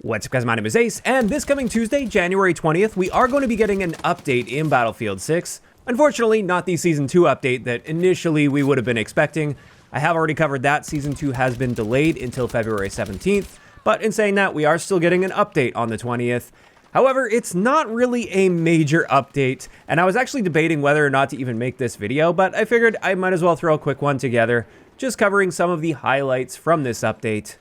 What's up guys, my name is Ace, and this coming Tuesday, January 20th, we are going to be getting an update in Battlefield 6. Unfortunately, not the Season 2 update that initially we would have been expecting. I have already covered that. Season 2 has been delayed until February 17th, but in saying that, we are still getting an update on the 20th. However, it's not really a major update, and I was actually debating whether or not to even make this video, but I figured I might as well throw a quick one together, just covering some of the highlights from this update.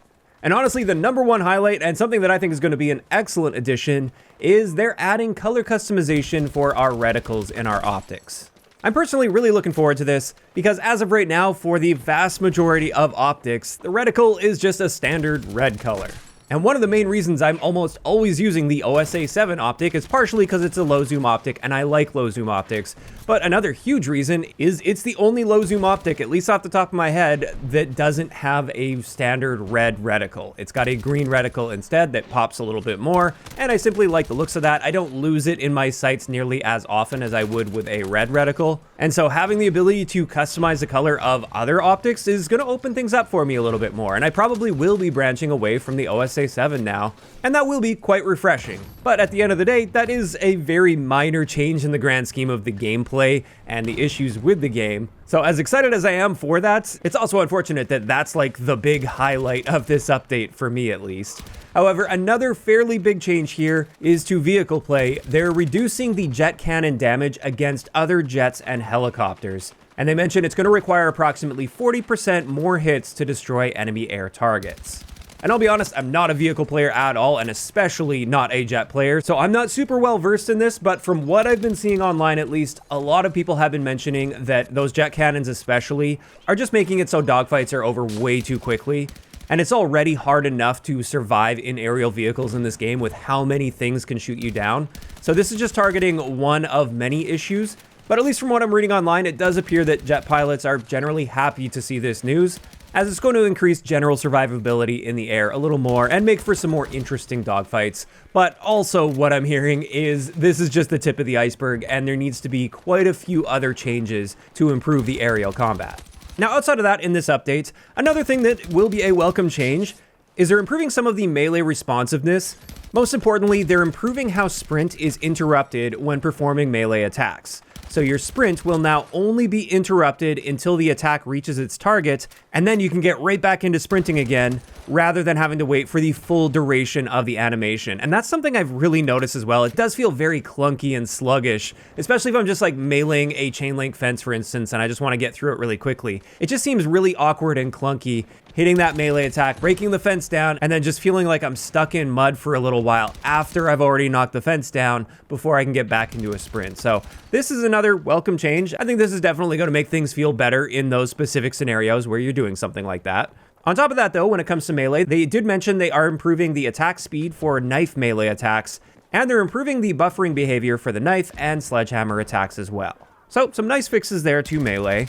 And honestly, the number one highlight, and something that I think is going to be an excellent addition, is they're adding color customization for our reticles in our optics. I'm personally really looking forward to this, because as of right now, for the vast majority of optics, the reticle is just a standard red color. And one of the main reasons I'm almost always using the OSA 7 optic is partially because it's a low zoom optic and I like low zoom optics. But another huge reason is it's the only low zoom optic, at least off the top of my head, that doesn't have a standard red reticle. It's got a green reticle instead that pops a little bit more, and I simply like the looks of that. I don't lose it in my sights nearly as often as I would with a red reticle. And so having the ability to customize the color of other optics is going to open things up for me a little bit more. And I probably will be branching away from the OSA 7 now, and that will be quite refreshing. But at the end of the day, that is a very minor change in the grand scheme of the gameplay and the issues with the game. So as excited as I am for that, it's also unfortunate that that's like the big highlight of this update for me at least. However, another fairly big change here is to vehicle play. They're reducing the jet cannon damage against other jets and helicopters. And they mention it's going to require approximately 40% more hits to destroy enemy air targets. And I'll be honest, I'm not a vehicle player at all, and especially not a jet player, so I'm not super well versed in this, but from what I've been seeing online at least, a lot of people have been mentioning that those jet cannons especially are just making it so dogfights are over way too quickly. And it's already hard enough to survive in aerial vehicles in this game with how many things can shoot you down. So this is just targeting one of many issues, but at least from what I'm reading online, it does appear that jet pilots are generally happy to see this news, as it's going to increase general survivability in the air a little more and make for some more interesting dogfights. But also what I'm hearing is this is just the tip of the iceberg, and there needs to be quite a few other changes to improve the aerial combat. Now, outside of that, in this update, another thing that will be a welcome change is they're improving some of the melee responsiveness. Most importantly, they're improving how sprint is interrupted when performing melee attacks. So your sprint will now only be interrupted until the attack reaches its target, and then you can get right back into sprinting again, rather than having to wait for the full duration of the animation. And that's something I've really noticed as well. It does feel very clunky and sluggish, especially if I'm just like meleeing a chain link fence, for instance, and I just want to get through it really quickly. It just seems really awkward and clunky, hitting that melee attack, breaking the fence down, and then just feeling like I'm stuck in mud for a little while after I've already knocked the fence down before I can get back into a sprint. So this is another welcome change. I think this is definitely going to make things feel better in those specific scenarios where you're doing something like that. On top of that though, when it comes to melee, they did mention they are improving the attack speed for knife melee attacks, and they're improving the buffering behavior for the knife and sledgehammer attacks as well. So some nice fixes there to melee.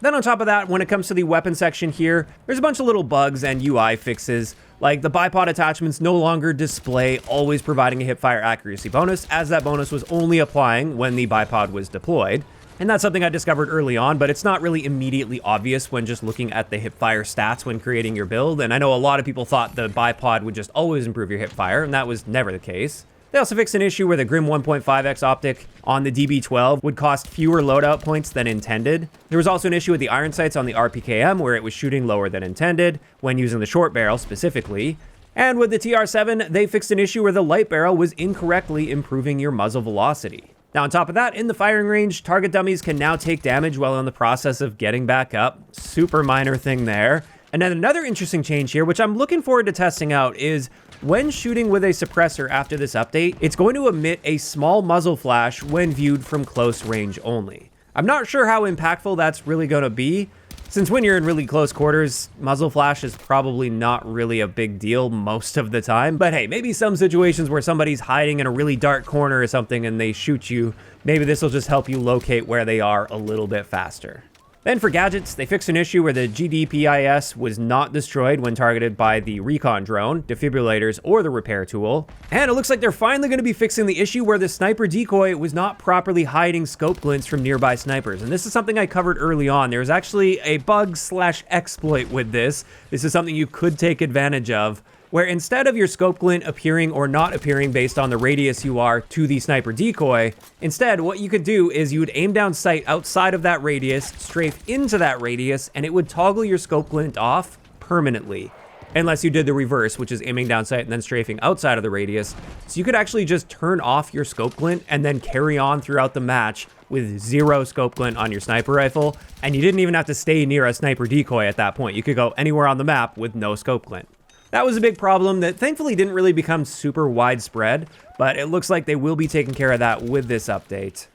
Then on top of that, when it comes to the weapon section here, there's a bunch of little bugs and UI fixes, like the bipod attachments no longer display always providing a hipfire accuracy bonus, as that bonus was only applying when the bipod was deployed. And that's something I discovered early on, but it's not really immediately obvious when just looking at the hipfire stats when creating your build. And I know a lot of people thought the bipod would just always improve your hipfire, and that was never the case. They also fixed an issue where the Grim 1.5x optic on the DB12 would cost fewer loadout points than intended. There was also an issue with the iron sights on the RPKM where it was shooting lower than intended when using the short barrel specifically. And with the TR7, they fixed an issue where the light barrel was incorrectly improving your muzzle velocity. Now on top of that, in the firing range, target dummies can now take damage while in the process of getting back up. Super minor thing there. And then another interesting change here, which I'm looking forward to testing out, is when shooting with a suppressor after this update, it's going to emit a small muzzle flash when viewed from close range only. I'm not sure how impactful that's really going to be, since when you're in really close quarters, muzzle flash is probably not really a big deal most of the time. But hey, maybe some situations where somebody's hiding in a really dark corner or something and they shoot you, maybe this will just help you locate where they are a little bit faster. Then for gadgets, they fixed an issue where the GDPIS was not destroyed when targeted by the recon drone, defibrillators, or the repair tool. And it looks like they're finally going to be fixing the issue where the sniper decoy was not properly hiding scope glints from nearby snipers. And this is something I covered early on. There was actually a bug/exploit with this. This is something you could take advantage of. where instead of your scope glint appearing or not appearing based on the radius you are to the sniper decoy, instead what you could do is you would aim down sight outside of that radius, strafe into that radius, and it would toggle your scope glint off permanently. Unless you did the reverse, which is aiming down sight and then strafing outside of the radius. So you could actually just turn off your scope glint and then carry on throughout the match with 0 scope glint on your sniper rifle. And you didn't even have to stay near a sniper decoy at that point. You could go anywhere on the map with no scope glint. That was a big problem that thankfully didn't really become super widespread, but it looks like they will be taking care of that with this update.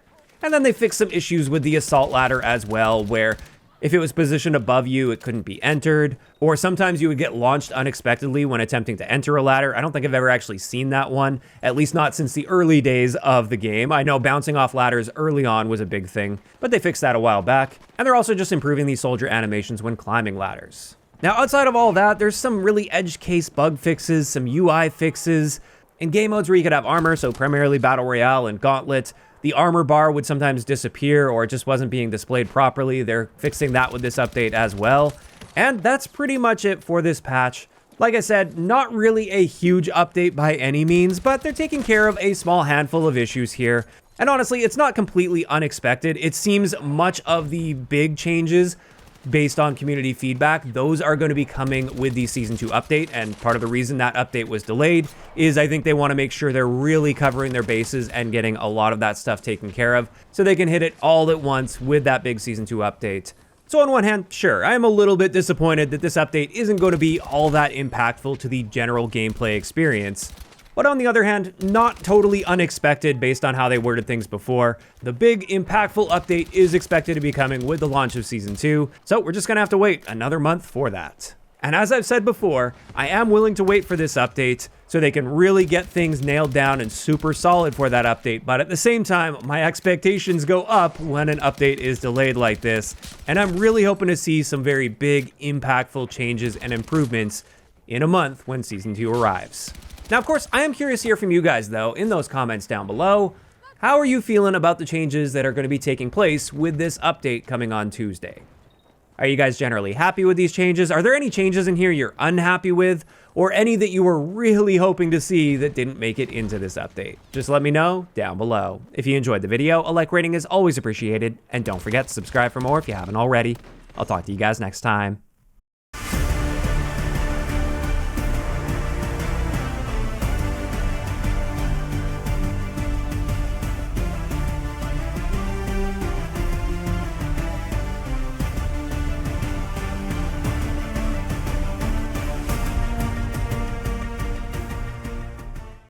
And then they fixed some issues with the assault ladder as well, where if it was positioned above you, it couldn't be entered, or sometimes you would get launched unexpectedly when attempting to enter a ladder. I don't think I've ever actually seen that one, at least not since the early days of the game. I know bouncing off ladders early on was a big thing, but they fixed that a while back, and they're also just improving these soldier animations when climbing ladders. Now, outside of all that, there's some really edge case bug fixes, some UI fixes. In game modes where you could have armor, so primarily Battle Royale and Gauntlet, the armor bar would sometimes disappear or it just wasn't being displayed properly. They're fixing that with this update as well. And that's pretty much it for this patch. Like I said, not really a huge update by any means, but they're taking care of a small handful of issues here. And honestly, it's not completely unexpected. It seems much of the big changes based on community feedback, those are going to be coming with the Season 2 update, and part of the reason that update was delayed is I think they want to make sure they're really covering their bases and getting a lot of that stuff taken care of so they can hit it all at once with that big Season 2 update. So on one hand, sure, I am a little bit disappointed that this update isn't going to be all that impactful to the general gameplay experience. But on the other hand, not totally unexpected based on how they worded things before. The big, impactful update is expected to be coming with the launch of Season 2, so we're just gonna have to wait another month for that. And as I've said before, I am willing to wait for this update so they can really get things nailed down and super solid for that update, but at the same time, my expectations go up when an update is delayed like this, and I'm really hoping to see some very big, impactful changes and improvements in a month when Season 2 arrives. Now, of course, I am curious to hear from you guys, though, in those comments down below. How are you feeling about the changes that are going to be taking place with this update coming on Tuesday? Are you guys generally happy with these changes? Are there any changes in here you're unhappy with? Or any that you were really hoping to see that didn't make it into this update? Just let me know down below. If you enjoyed the video, a like rating is always appreciated. And don't forget to subscribe for more if you haven't already. I'll talk to you guys next time.